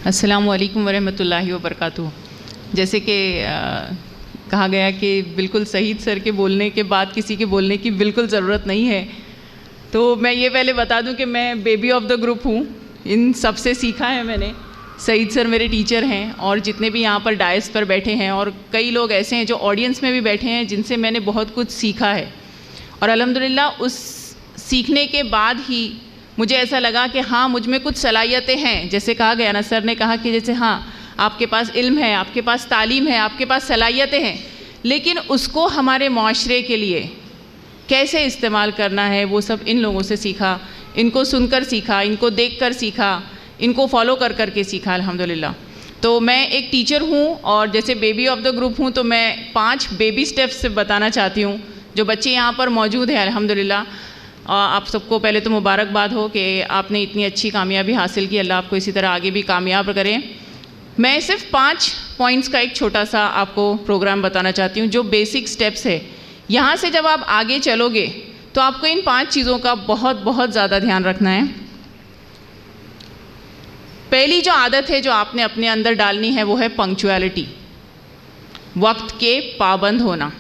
अस्सलामु अलैकुम वरहमतुल्लाहि वबरकातुहू। जैसे कि कहा गया कि बिल्कुल सईद सर के बोलने के बाद किसी के बोलने की बिल्कुल ज़रूरत नहीं है, तो मैं ये पहले बता दूं कि मैं बेबी ऑफ द ग्रुप हूँ। इन सब से सीखा है मैंने। सईद सर मेरे टीचर हैं और जितने भी यहाँ पर डायस पर बैठे हैं और कई लोग ऐसे हैं जो ऑडियंस में भी बैठे हैं जिनसे मैंने बहुत कुछ सीखा है। और अल्हम्दुलिल्लाह उस सीखने के बाद ही मुझे ऐसा लगा कि हाँ, मुझ में कुछ सलाहियतें हैं। जैसे कहा गया ना, सर ने कहा कि जैसे हाँ, आपके पास इल्म है, आपके पास तालीम है, आपके पास सलाहियतें हैं, लेकिन उसको हमारे माशरे के लिए कैसे इस्तेमाल करना है वो सब इन लोगों से सीखा। इनको सुनकर सीखा, इनको देखकर सीखा, इनको फॉलो कर कर के सीखा अल्हम्दुलिल्लाह। तो मैं एक टीचर हूँ और जैसे बेबी ऑफ द ग्रुप हूँ, तो मैं 5 बेबी स्टेप्स से बताना चाहती हूँ। जो बच्चे यहाँ पर मौजूद हैं अल्हम्दुलिल्लाह, आप सबको पहले तो मुबारकबाद हो कि आपने इतनी अच्छी कामयाबी हासिल की। अल्लाह आपको इसी तरह आगे भी कामयाब करें। मैं सिर्फ 5 पॉइंट्स का एक छोटा सा आपको प्रोग्राम बताना चाहती हूँ, जो बेसिक स्टेप्स है। यहाँ से जब आप आगे चलोगे तो आपको इन 5 चीज़ों का बहुत बहुत ज़्यादा ध्यान रखना है। पहली जो आदत है जो आपने अपने अंदर डालनी है वो है पंक्चुअलिटी, वक्त के पाबंद होना।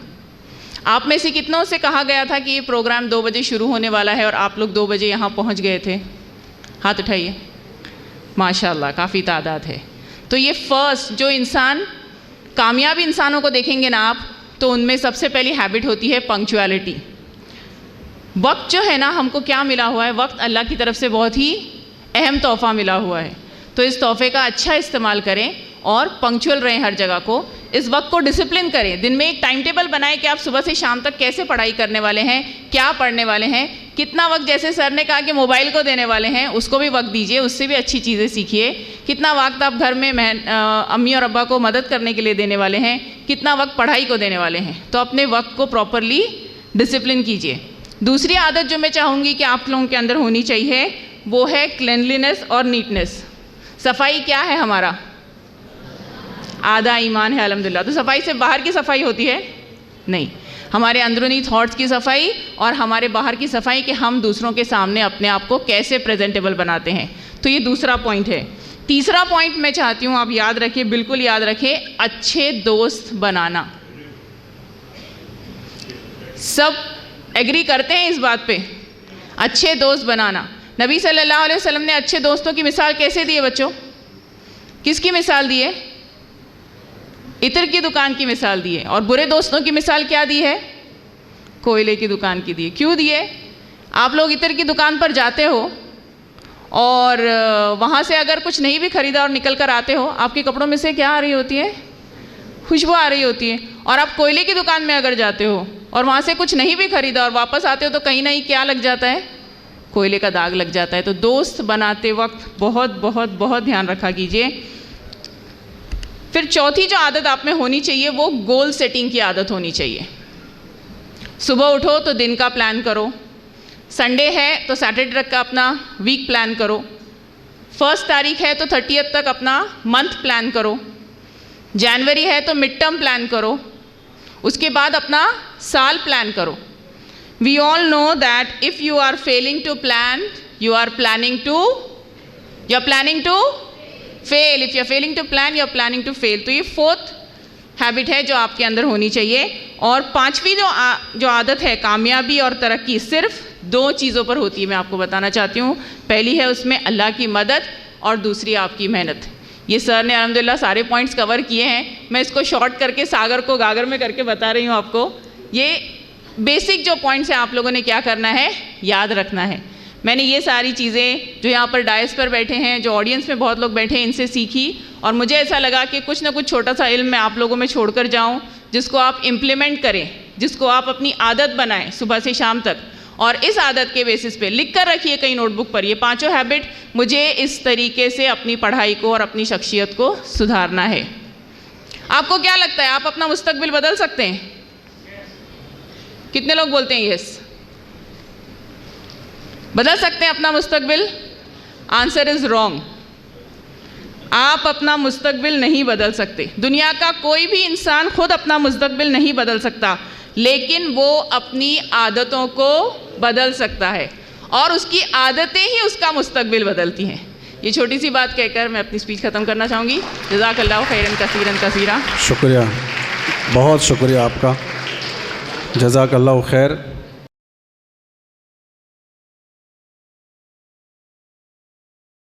आप में से कितनों से कहा गया था कि ये प्रोग्राम 2 बजे शुरू होने वाला है और आप लोग 2 बजे यहाँ पहुँच गए थे? हाथ उठाइए। माशाल्लाह, काफ़ी तादाद है। तो ये फर्स्ट जो इंसान, कामयाब इंसानों को देखेंगे ना आप, तो उनमें सबसे पहली हैबिट होती है पंक्चुअलिटी। वक्त जो है ना, हमको क्या मिला हुआ है? वक्त अल्लाह की तरफ से बहुत ही अहम तोहफ़ा मिला हुआ है। तो इस तोहफ़े का अच्छा इस्तेमाल करें और पंक्चुअल रहें हर जगह को। इस वक्त को डिसिप्लिन करें। दिन में एक टाइम टेबल बनाएं कि आप सुबह से शाम तक कैसे पढ़ाई करने वाले हैं, क्या पढ़ने वाले हैं, कितना वक्त, जैसे सर ने कहा कि मोबाइल को देने वाले हैं, उसको भी वक्त दीजिए, उससे भी अच्छी चीज़ें सीखिए। कितना वक्त आप घर में अम्मी और अब्बा को मदद करने के लिए देने वाले हैं, कितना वक्त पढ़ाई को देने वाले हैं। तो अपने वक्त को प्रॉपरली डिसिप्लिन कीजिए। दूसरी आदत जो मैं चाहूँगी कि आप लोगों के अंदर होनी चाहिए वो है क्लेanलीनेस और नीटनेस। सफाई क्या है? हमारा आधा ईमान है अल्हम्दुलिल्लाह। तो सफाई से बाहर की सफाई होती है? नहीं, हमारे अंदरूनी थॉट्स की सफाई और हमारे बाहर की सफाई कि हम दूसरों के सामने अपने आप को कैसे प्रेजेंटेबल बनाते हैं। तो ये दूसरा पॉइंट है। तीसरा पॉइंट मैं चाहती हूँ आप याद रखिए, बिल्कुल याद रखिए, अच्छे दोस्त बनाना। सब एग्री करते हैं इस बात पे, अच्छे दोस्त बनाना। नबी सल्लल्लाहु अलैहि वसल्लम ने अच्छे दोस्तों की मिसाल कैसे दी है बच्चों? किसकी मिसाल दी है? इत्र की दुकान की मिसाल दी है। और बुरे दोस्तों की मिसाल क्या दी है? कोयले की दुकान की दी है। क्यों दी है? आप लोग इत्र की दुकान पर जाते हो और वहाँ से अगर कुछ नहीं भी खरीदा और निकल कर आते हो, आपके कपड़ों में से क्या आ रही होती है? खुशबू आ रही होती है। और आप कोयले की दुकान में अगर जाते हो और वहाँ से कुछ नहीं भी खरीदा और वापस आते हो तो कहीं ना कहीं क्या लग जाता है? कोयले का दाग लग जाता है। तो दोस्त बनाते वक्त बहुत बहुत बहुत ध्यान रखा कीजिए। फिर चौथी जो आदत आप में होनी चाहिए वो गोल सेटिंग की आदत होनी चाहिए। सुबह उठो तो दिन का प्लान करो, संडे है तो सैटरडे तक का अपना वीक प्लान करो, 1 तारीख है तो 30th तक अपना मंथ प्लान करो, जनवरी है तो मिड टर्म प्लान करो, उसके बाद अपना साल प्लान करो। We all know that if you are failing to plan, you are planning to fail. If you are failing to plan, you are planning to fail. तो ये 4th हैबिट है जो आपके अंदर होनी चाहिए। और 5वीं जो आदत है कामयाबी और तरक्की, सिर्फ 2 चीज़ों पर होती है, मैं आपको बताना चाहती हूँ। पहली है उसमें अल्लाह की मदद और दूसरी आपकी मेहनत। ये सर ने अल्हम्दुलिल्लाह सारे पॉइंट्स कवर किए हैं। मैं इसको शॉर्ट करके सागर को गागर में करके बता रही हूँ आपको। ये बेसिक जो पॉइंट्स हैं आप लोगों ने क्या करना है? याद रखना है। मैंने ये सारी चीज़ें जो यहाँ पर डायस पर बैठे हैं, जो ऑडियंस में बहुत लोग बैठे हैं, इनसे सीखी और मुझे ऐसा लगा कि कुछ ना कुछ छोटा सा इल्म मैं आप लोगों में छोड़कर जाऊँ, जिसको आप इम्प्लीमेंट करें, जिसको आप अपनी आदत बनाएं सुबह से शाम तक। और इस आदत के बेसिस पे लिख कर रखिए कहीं नोटबुक पर, ये 5 हैबिट मुझे इस तरीके से अपनी पढ़ाई को और अपनी शख्सियत को सुधारना है। आपको क्या लगता है, आप अपना मुस्तकबिल बदल सकते हैं? कितने लोग बोलते हैं यस? बदल सकते हैं अपना मुस्तकबिल? Answer is wrong. आप अपना मुस्तकबिल नहीं बदल सकते। दुनिया का कोई भी इंसान खुद अपना मुस्तकबिल नहीं बदल सकता, लेकिन वो अपनी आदतों को बदल सकता है और उसकी आदतें ही उसका मुस्तकबिल बदलती हैं। ये छोटी सी बात कहकर मैं अपनी स्पीच ख़त्म करना चाहूँगी। जज़ाकल्लाहु खैरन कसीरन कसीरा। शुक्रिया, बहुत शुक्रिया आपका, जज़ाकल्लाहु खैर।